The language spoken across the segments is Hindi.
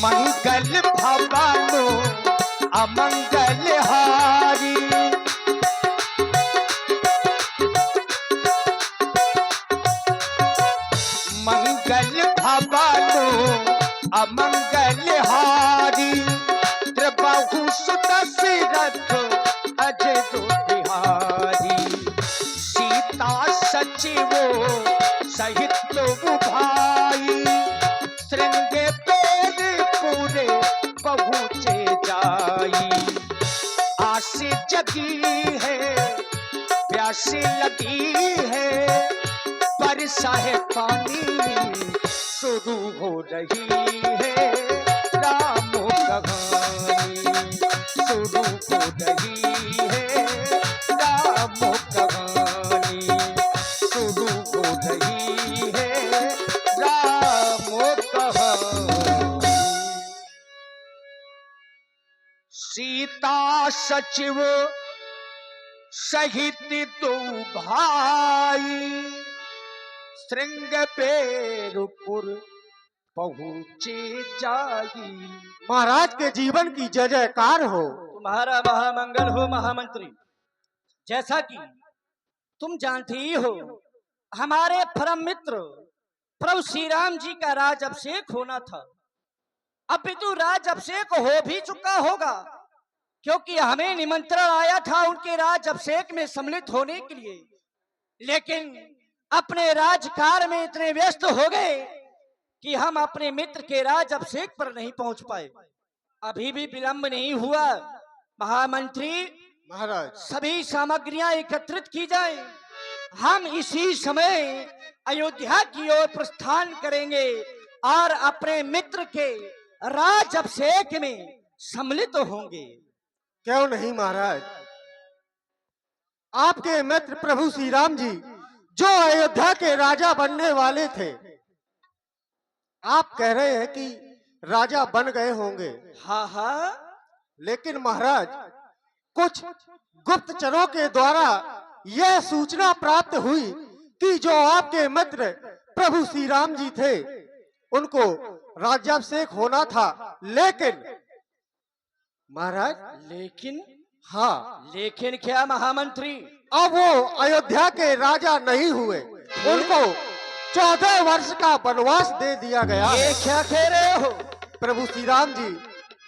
मंगल भवानो अमंगल हारी। मंगल भवानो अमंगल हारी। त्रिबाहु सुदशरथ अजय बिहारी। सीता सचिवो सहित भाई। श्रृंगे पेड़ पूरे पहुँचे जाई। आस जगी है प्यासी लगी है। बरसा है पानी शुरू हो रही है। राम कहानी शुरू हो रही है। राम कहानी शुरू हो रही है। राम कहानी। सीता सचिव सहित दो भाई। श्रृंगपेरुपुर पहुँचे जाई। महाराज के जीवन की जय जयकार हो। तुम्हारा महामंगल हो महामंत्री। जैसा कि तुम जानते ही हो, हमारे परम मित्र प्रभु श्री राम जी का राज अभिषेक होना था। अपितु राज अभिषेक हो भी चुका होगा, क्योंकि हमें निमंत्रण आया था उनके राज अभिषेक में सम्मिलित होने के लिए। लेकिन अपने राजकार्य में इतने व्यस्त हो गए कि हम अपने मित्र के राज अभिषेक पर नहीं पहुंच पाए। अभी भी विलंब नहीं हुआ। महामंत्री महाराज, सभी सामग्रियां एकत्रित की जाएं। हम इसी समय अयोध्या की ओर प्रस्थान करेंगे और अपने मित्र के राज अभिषेक में सम्मिलित होंगे। क्यों नहीं महाराज। आपके मित्र प्रभु श्री राम जी जो अयोध्या के राजा बनने वाले थे, आप कह रहे हैं कि राजा बन गए होंगे। हाँ हाँ, लेकिन महाराज कुछ गुप्तचरों के द्वारा यह सूचना प्राप्त हुई कि जो आपके मित्र प्रभु श्री राम जी थे उनको राज्याभिषेक होना था। लेकिन महाराज, लेकिन हाँ, लेकिन क्या महामंत्री? अब वो अयोध्या के राजा नहीं हुए। उनको 14 वर्ष का वनवास दे दिया गया। ये क्या कह रहे हो? प्रभु श्री राम जी,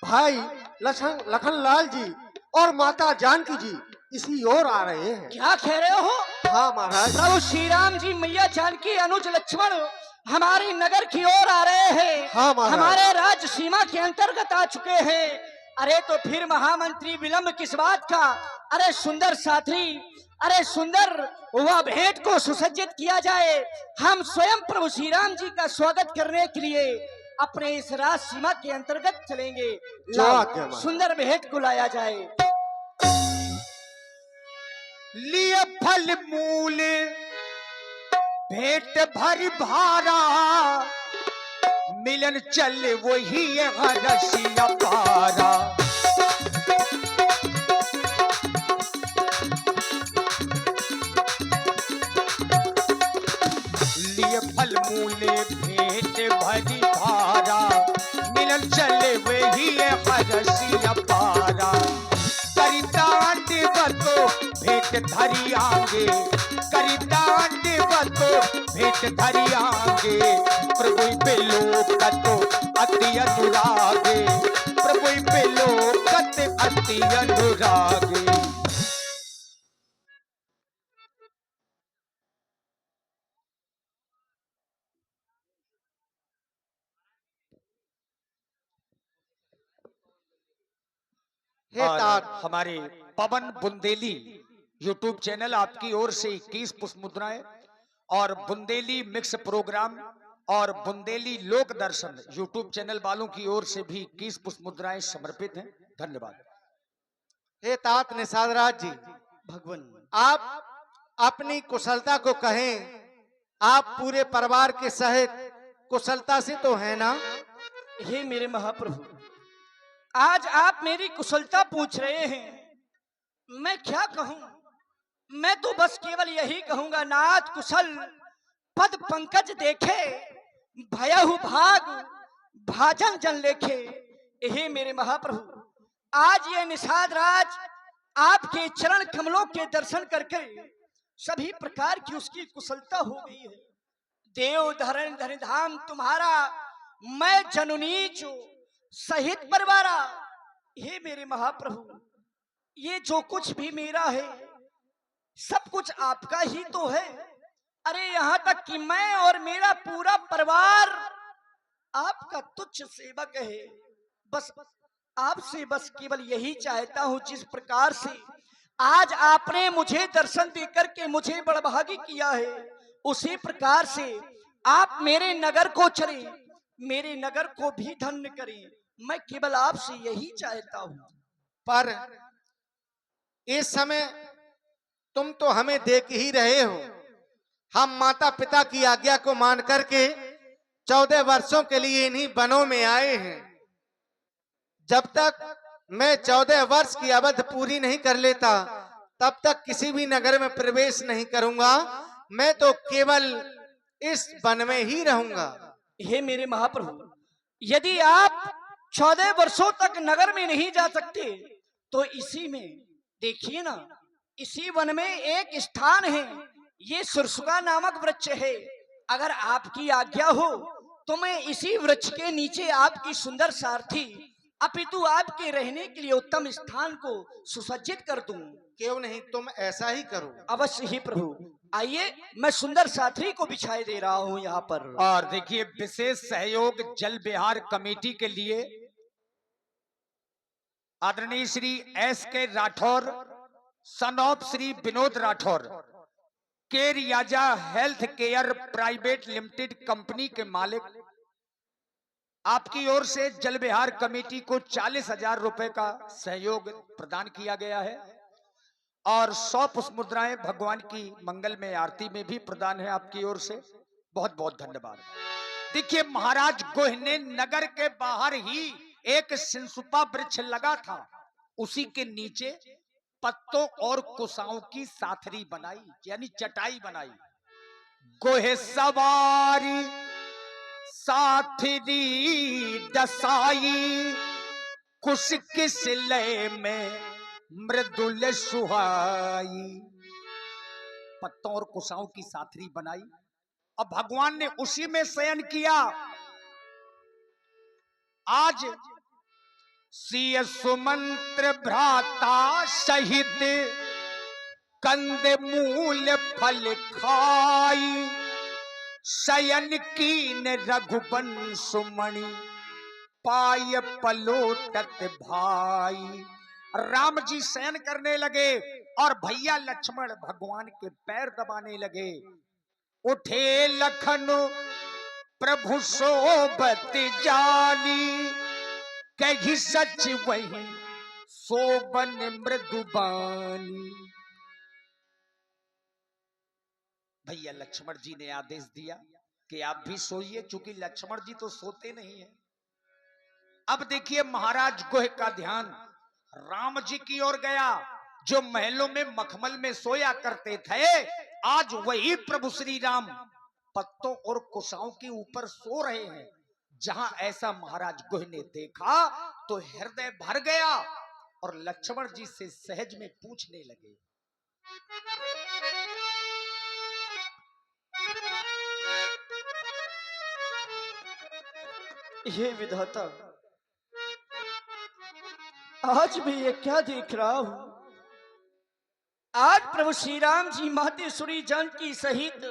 भाई लखनलाल जी और माता जानकी जी इसी ओर आ रहे हैं। क्या कह रहे हो? हाँ महाराज। प्रभु श्री राम जी, मैया जानकी, अनुज लक्ष्मण हमारी नगर की ओर आ रहे हैं। हाँ महाराज। हमारे राज्य सीमा के अंतर्गत आ चुके हैं। अरे तो फिर महामंत्री विलंब किस बात का? अरे सुंदर साथी, अरे सुंदर वह भेंट को सुसज्जित किया जाए। हम स्वयं प्रभु श्री राम जी का स्वागत करने के लिए अपने इस राज सीमा के अंतर्गत चलेंगे। लाओ, सुंदर भेंट को लाया जाए। लिए फल मूल भेंट भरी भारा। मिलन चल वही रसिया पारा। लिए फल मूले भेंट भरी भारा। मिलन चले वही रसिया पारा। करितांड बतो भेंट धरी आगे। करितांड बतो भेंट धरी आगे। प्रभु पे लोकत अति अनुरागे। प्रभु पे लोकत अति अनुरागे। और हमारे पवन बुंदेली यूट्यूब चैनल आपकी ओर से 21 पुष्प मुद्राएं और बुंदेली मिक्स प्रोग्राम और बुंदेली लोक दर्शन यूट्यूब चैनल वालों की ओर से भी 21 पुष्प मुद्राएं समर्पित हैं। धन्यवाद। हे तात निषाद राज जी, भगवान आप अपनी कुशलता को कहें। आप पूरे परिवार के सहित कुशलता से तो है ना? हे मेरे महाप्रभु, आज आप मेरी कुशलता पूछ रहे हैं, मैं क्या कहूं? मैं तो बस केवल यही कहूंगा, नाथ कुशल पद पंकज देखे, भयहु भाग भाजन जन लेखे। हे मेरे महाप्रभु, आज ये निषाद राज आपके चरण कमलों के दर्शन करके सभी प्रकार की उसकी कुशलता हो गई है। देव धरण धन धाम तुम्हारा, मैं जननी जो सहित परवारा। हे मेरे महाप्रभु, ये जो कुछ भी मेरा है सब कुछ आपका ही तो है। अरे यहाँ तक कि मैं और मेरा पूरा परिवार आपका तुच्छ सेवक है। बस आपसे बस केवल यही चाहता हूं, जिस प्रकार से आज आपने मुझे दर्शन देकर के मुझे बड़भागी किया है, उसी प्रकार से आप मेरे नगर को चले, मेरे नगर को भी धन्य करें। मैं केवल आपसे यही चाहता हूं। पर इस समय तुम तो हमें देख ही रहे हो, हम माता पिता की आज्ञा को मान करके 14 वर्षों के लिए इन्हीं वनों में आए हैं। जब तक मैं 14 वर्ष की अवधि पूरी नहीं कर लेता, तब तक किसी भी नगर में प्रवेश नहीं करूंगा। मैं तो केवल इस वन में ही रहूंगा। हे मेरे महाप्रभु, यदि आप 14 वर्षों तक नगर में नहीं जा सकते तो इसी में देखिए ना, इसी वन में एक स्थान है, ये सुरसुका नामक वृक्ष है। अगर आपकी आज्ञा हो तो मैं इसी वृक्ष के नीचे आपकी सुंदर सारथी अपितु आपके रहने के लिए उत्तम स्थान को सुसज्जित कर दूं। क्यों नहीं, तुम ऐसा ही करो। अवश्य ही प्रभु, आइए मैं सुंदर साथी को बिछाई दे रहा हूं यहाँ पर। और देखिए, विशेष सहयोग जल विहार कमेटी के लिए आदरणीय Shri S.K. Rathore, son of Shri Vinod Rathore, के रियाजा health care private limited company के मालिक, आपकी ओर से जल विहार कमेटी को 40,000 रुपए का सहयोग प्रदान किया गया है और 100 पुष्प मुद्राएं भगवान की मंगल में आरती में भी प्रदान है आपकी ओर से। बहुत बहुत धन्यवाद। देखिए, महाराज गोह ने नगर के बाहर ही एक सिंसुपा वृक्ष लगा था, उसी के नीचे पत्तों और कुसाओं की साथरी बनाई, यानी चटाई बनाई। गोहे सवारी साथरी दसाई, कुश किस लय में मृदुल सुहाई। पत्तों और कुसाओं की साथरी बनाई और भगवान ने उसी में शयन किया। आज सीय सुमंत्र भ्राता सहित कंद मूल फल खाई, शयन कीन रघुवंश मणि पाय पलोटत भाई। राम जी शयन करने लगे और भैया लक्ष्मण भगवान के पैर दबाने लगे। उठे लखन प्रभु सोबत जानी, कही सच वही सोबन मृदुबानी। भैया लक्ष्मण जी ने आदेश दिया कि आप भी सोइए, चूंकि लक्ष्मण जी तो सोते नहीं है। अब देखिए, महाराज गोह का ध्यान राम जी की ओर गया, जो महलों में मखमल में सोया करते थे। आज वही प्रभु श्री राम पत्तों और कुसाओं के ऊपर सो रहे हैं। जहां ऐसा महाराज गोह ने देखा तो हृदय भर गया और लक्ष्मण जी से सहज में पूछने लगे। हे विधाता, आज भी ये क्या देख रहा हूं? आज प्रभु श्री राम जी मातेश्वरी जानकी सहित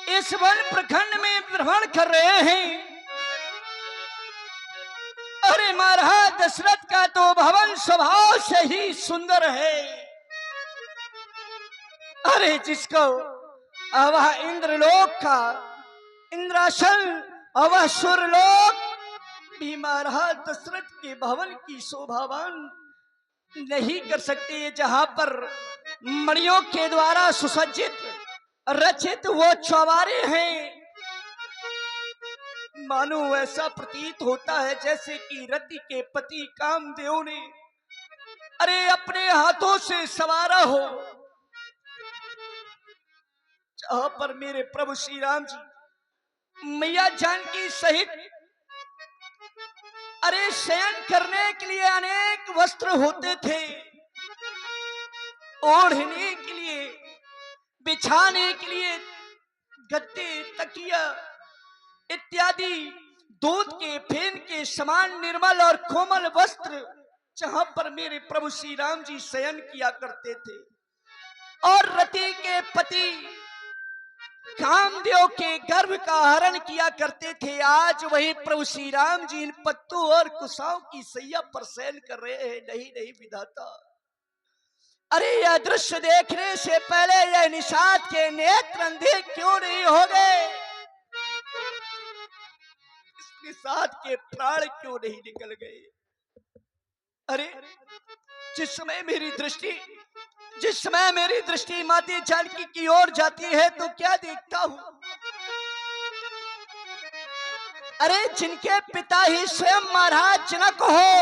इस वन प्रखंड में भ्रमण कर रहे हैं। अरे महाराज दशरथ का तो भवन स्वभाव से ही सुंदर है। अरे जिसको वह इंद्रलोक का इंद्रासन और वह सुरलोक भी महाराज दशरथ के भवन की शोभावान नहीं कर सकते, जहां पर मणियों के द्वारा सुसज्जित रचित वो चौबारे हैं। मानो ऐसा प्रतीत होता है जैसे कि रति के पति कामदेव ने अरे अपने हाथों से सवारा हो। जहां पर मेरे प्रभु श्री राम जी मैया जानकी सहित अरे शयन करने के लिए अनेक वस्त्र होते थे, ओढ़ने के लिए, बिछाने के लिए गद्दे, तकिया इत्यादि दूध के फेन के समान निर्मल और कोमल वस्त्र जहां पर मेरे प्रभु श्री राम जी शयन किया करते थे और रति के पति कामदेव के गर्भ का हरण किया करते थे, आज वही प्रभु श्री राम जी इन पत्तों और कुशाओं की सैया पर शयन कर रहे हैं। नहीं नहीं विधाता, अरे यह दृश्य देखने से पहले यह निषाद के नेत्र अंधे क्यों नहीं हो गए? इस निषाद के प्राण क्यों नहीं निकल गए? अरे जिस समय मेरी दृष्टि माता जानकी की ओर जाती है तो क्या देखता हूं? अरे जिनके पिता ही स्वयं महाराज जनक हो,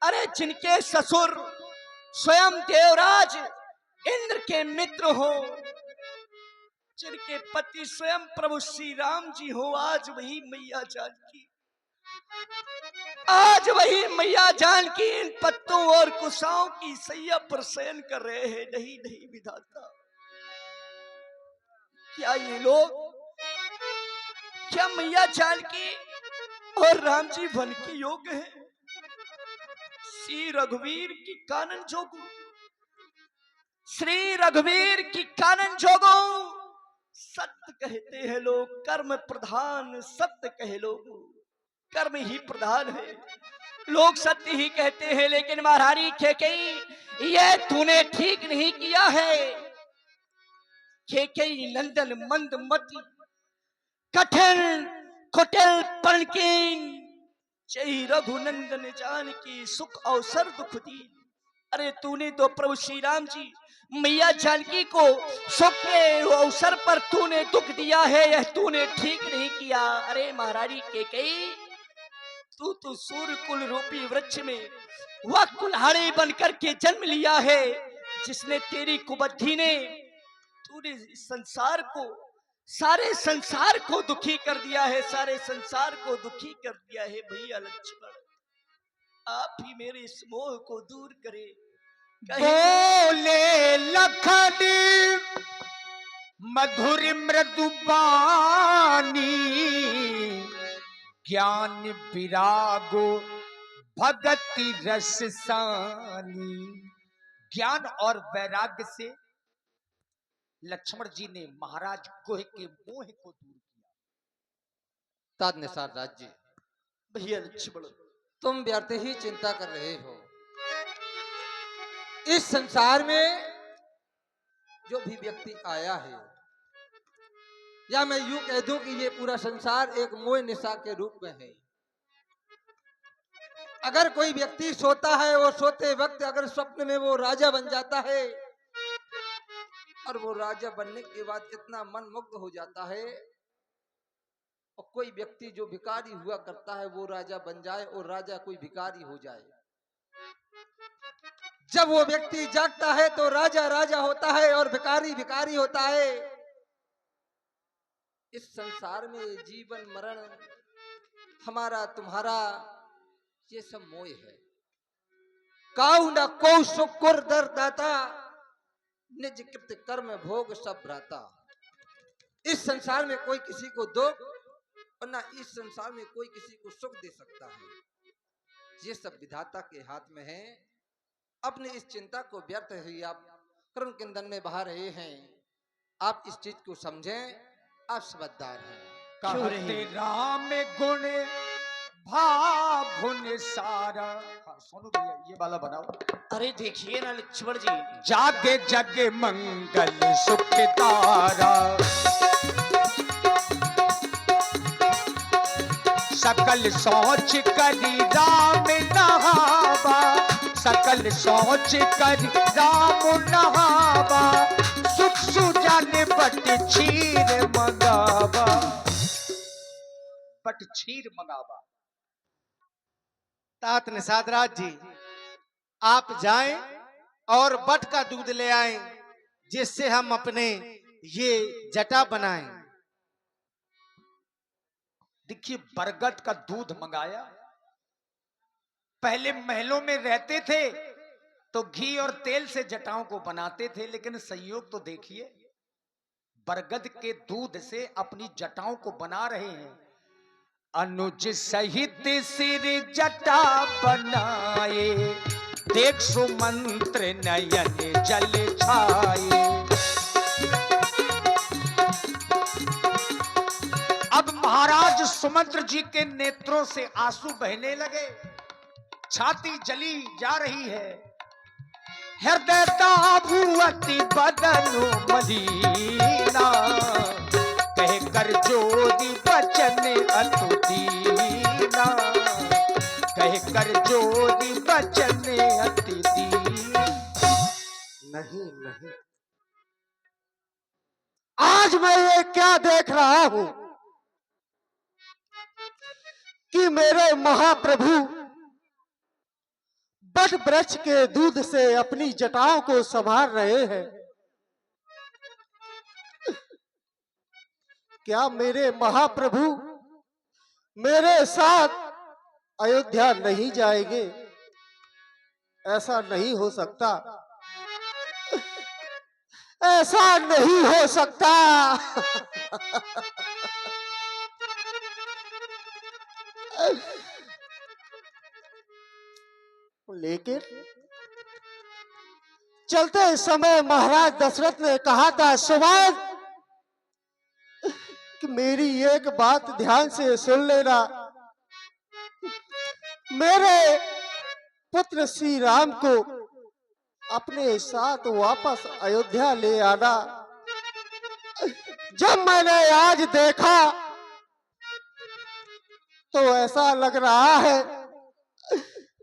अरे जिनके ससुर स्वयं देवराज इंद्र के मित्र हो, जिनके पति स्वयं प्रभु श्री राम जी हो, आज वही मैया जानकी, आज वही मैया जानकी इन पत्तों और कुशाओं की सैया पर शयन कर रहे हैं। नहीं नहीं विधाता, क्या ये लोग, क्या मैया जानकी और राम जी वन के योग्य हैं? श्री रघुवीर की कानन जोगू, श्री रघुवीर की कानन जोगो, सत्य कहते हैं लोग, कर्म प्रधान सत्य कहे लोग, कर्म ही प्रधान है, लोग सत्य ही कहते हैं। लेकिन महारानी कैकेयी, यह तूने ठीक नहीं किया है। कैकेयी नंदन मंदमती कठिन कुटिल पणकीन, जय रघुनंदन जानकी सुख अवसर दुख दी। अरे तूने तो प्रभु श्री राम जी मैया जानकी को सुख के अवसर पर तूने दुख दिया है, यह तूने ठीक नहीं किया। अरे महारानी कैकेयी, तू तो सूर्य कुल रूपी वृक्ष में वह कुल्हाड़ी बनकर के जन्म लिया है, जिसने तेरी कुबुद्धि ने तूने संसार को, सारे संसार को दुखी कर दिया है, सारे संसार को दुखी कर दिया है। भैया लक्ष्मण, आप ही मेरे इस मोह को दूर करें। बोले लखन मधुर मृदु बानी, ज्ञान विरागो भगति रस सानी। ज्ञान और वैराग्य से लक्ष्मण जी ने महाराज गोह के मोह को दूर किया। तदनुसार राज्य, भैया लक्ष्मण, तुम व्यर्थ ही चिंता कर रहे हो। इस संसार में जो भी व्यक्ति आया है, या मैं यूं कह दूं कि ये पूरा संसार एक मोह निशा के रूप में है। अगर कोई व्यक्ति सोता है, वो सोते वक्त अगर स्वप्न में वो राजा बन जाता है, और वो राजा बनने के बाद इतना मन मुग्ध हो जाता है, और कोई व्यक्ति जो भिखारी हुआ करता है वो राजा बन जाए और राजा कोई भिखारी हो जाए। जब वो व्यक्ति जागता है तो राजा राजा होता है और भिखारी भिखारी होता है। इस संसार में जीवन मरण हमारा तुम्हारा ये सब मोह है। काऊ न को सुकुर दर दाता, निज कृत कर्म भोग सब भ्राता। इस संसार में कोई किसी को दुख और ना इस संसार में कोई किसी को सुख दे सकता है। ये सब विधाता के हाथ में है। अपने इस चिंता को व्यर्थ ही आप कर्म किंदन में बहा रहे हैं। आप इस चीज को समझें, आप समझदार हैं। कहते राम गुण भाभुन सारा। हाँ, सोनू भैया ये वाला बनाओ। अरे देखिए ना लक्ष्मण जी, जागे जग मंगल सुख तारा, सकल सोच करी राम नहावा, सकल सोच करी राम नहावा, सुख सुजन बट क्षीर मंगावा, बट क्षीर मंगावा। तात निषाद राज जी, आप जाएं और बट का दूध ले आएं, जिससे हम अपने ये जटा बनाएं। देखिए, बरगद का दूध मंगाया। पहले महलों में रहते थे तो घी और तेल से जटाओं को बनाते थे, लेकिन संयोग तो देखिए, बरगद के दूध से अपनी जटाओं को बना रहे हैं। अनुज सहित सिर जटा बनाए, देख सुमंत्र नयन जल छाए। अब महाराज सुमंत्र जी के नेत्रों से आंसू बहने लगे, छाती जली जा रही है। हृदय दाभुअति बदनु मदीना, कह कर जोरी बचन अतुदीना, कह कर जोरी बचन अतुदीना। नहीं नहीं, आज मैं ये क्या देख रहा हूं कि मेरे महाप्रभु बट वृक्ष के दूध से अपनी जटाओं को संभाल रहे हैं। क्या मेरे महाप्रभु मेरे साथ अयोध्या नहीं जाएंगे? ऐसा नहीं हो सकता, ऐसा नहीं हो सकता। लेकिन चलते समय महाराज दशरथ ने कहा था, सुमंत, कि मेरी एक बात ध्यान से सुन लेना। मेरे पुत्र श्री राम को अपने साथ वापस अयोध्या ले आना। जब मैंने आज देखा तो ऐसा लग रहा है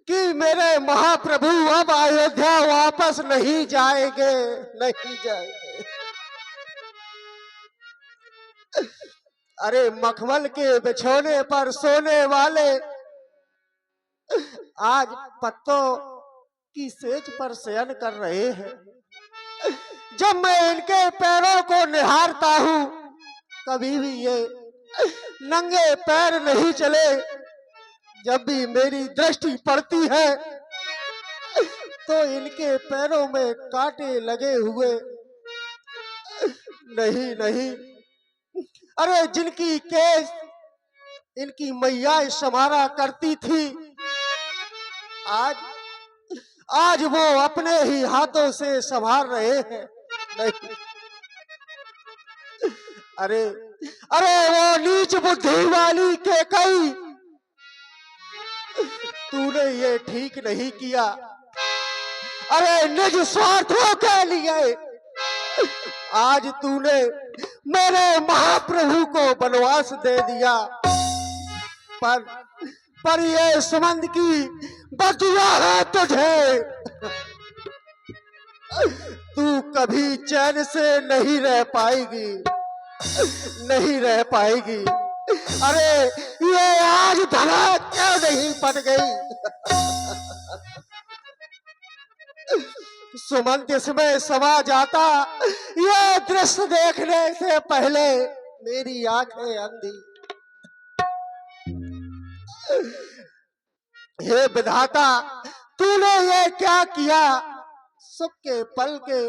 कि मेरे महाप्रभु अब अयोध्या वापस नहीं जाएंगे, नहीं जाएंगे। अरे मखमल के बिछोने पर सोने वाले आज पत्तों की सेज पर शयन कर रहे हैं। जब मैं इनके पैरों को निहारता हूं, कभी भी ये नंगे पैर नहीं चले। जब भी मेरी दृष्टि पड़ती है तो इनके पैरों में कांटे लगे हुए। नहीं नहीं, अरे जिनकी केस इनकी मैया समारा करती थी, आज वो अपने ही हाथों से संभाल रहे हैं। नहीं, अरे अरे वो नीच बुद्धि वाली कैकई, तूने ये ठीक नहीं किया। अरे निज स्वार्थों के लिए आज तूने मेरे महाप्रभु को वनवास दे दिया। पर ये सुमंत की बदुआ है तुझे। तू कभी चैन से नहीं रह पाएगी, नहीं रह पाएगी। अरे ये आज धरा क्यों नहीं पट गई? सुमंत इसमें समा जाता, ये दृश्य देखने से पहले मेरी आंखें अंधी। हे विधाता, तूने ये क्या किया? सुख के पल के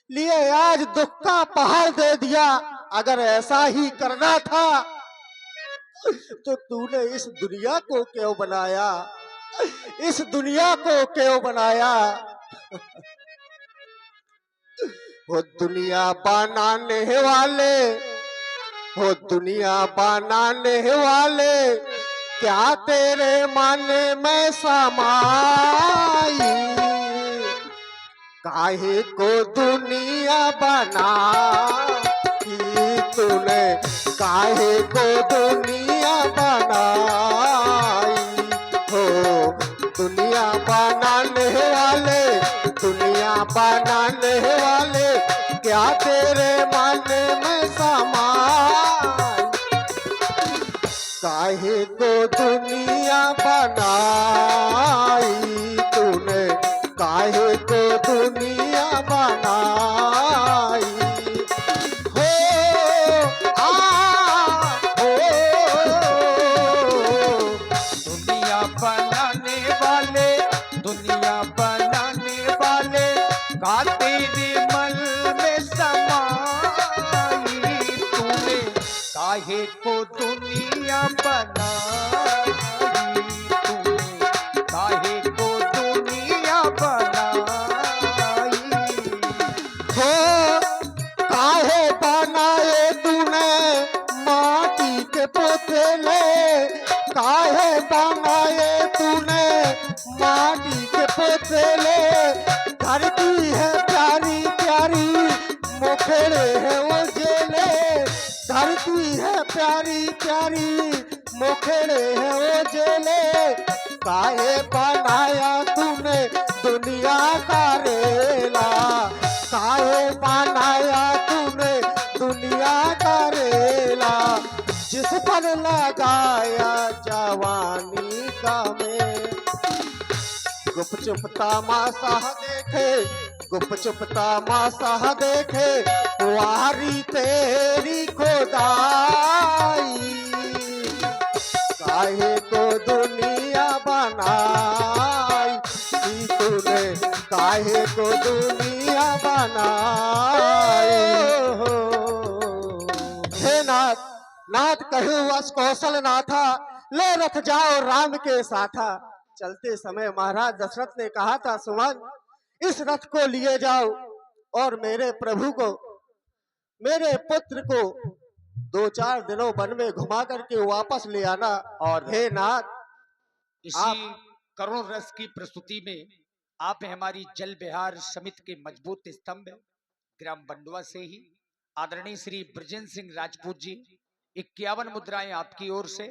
लिए आज दुख का पहाड़ दे दिया। अगर ऐसा ही करना था तो तूने इस दुनिया को क्यों बनाया? इस दुनिया को क्यों बनाया? वो दुनिया बनाने वाले, वो दुनिया बनाने वाले, क्या तेरे मन में समाई? काहे को दुनिया बनाई तूने, काहे को दुनिया बनाई? हो दुनिया बनाने वाले, दुनिया बनाने वाले, क्या तेरे मन में समाई? काहे को दुनिया बनाई तूने, काहे को दुनिया बनाई? काहे को दुनिया बनाई तूने, काहे को दुनिया बनाई। हो काहे बनाए तूने माटी के पुतले, काहे बनाए तूने माटी के पुतले। धरती है प्यारी प्यारी मुखड़े है उजले, धरती है प्यारी प्यारी मुखड़े है उजले। काहे बनाया तूने दुनिया का रेला, काहे बनाया तूने दुनिया का रेला। जिस पर लगाया जवानी का मेल, गुप चुप तमाशा देखे, गुप चुप तमाशा देखे, वारी तेरी खुदाई। काहे को दुनिया बनाई तूने, काहे को दुनिया बनाई। हे नाथ, नाथ कहू वस कौशल नाथा, ले रथ जाओ राम के साथा। चलते समय महाराज दशरथ ने कहा था, सुमन इस रथ को लिए जाओ और मेरे प्रभु को, मेरे पुत्र को 2-4 दिनों वन में घुमा करके वापस ले आना। और हे नाथ, इसी करुण रस की प्रस्तुति में आप हमारी जल विहार समिति के मजबूत स्तंभ ग्राम बंडवा से ही आदरणीय श्री ब्रजेंद्र सिंह राजपूत जी 51 मुद्राएं आपकी ओर से,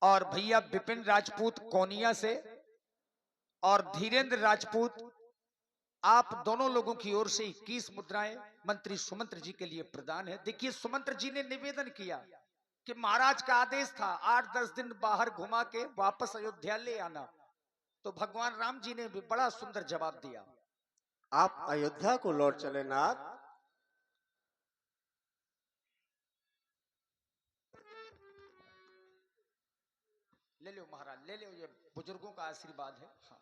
और भैया विपिन राजपूत कोनिया से और धीरेन्द्र राजपूत, आप दोनों लोगों की ओर से 21 मुद्राएं मंत्री सुमंत्र जी के लिए प्रदान है। देखिए, सुमंत्र जी ने निवेदन किया कि महाराज का आदेश था 8-10 दिन बाहर घुमा के वापस अयोध्या ले आना, तो भगवान राम जी ने भी बड़ा सुंदर जवाब दिया। आप अयोध्या को लौट चले नाथ। ले लो महाराज, ले लो, ये बुजुर्गों का आशीर्वाद है। हाँ।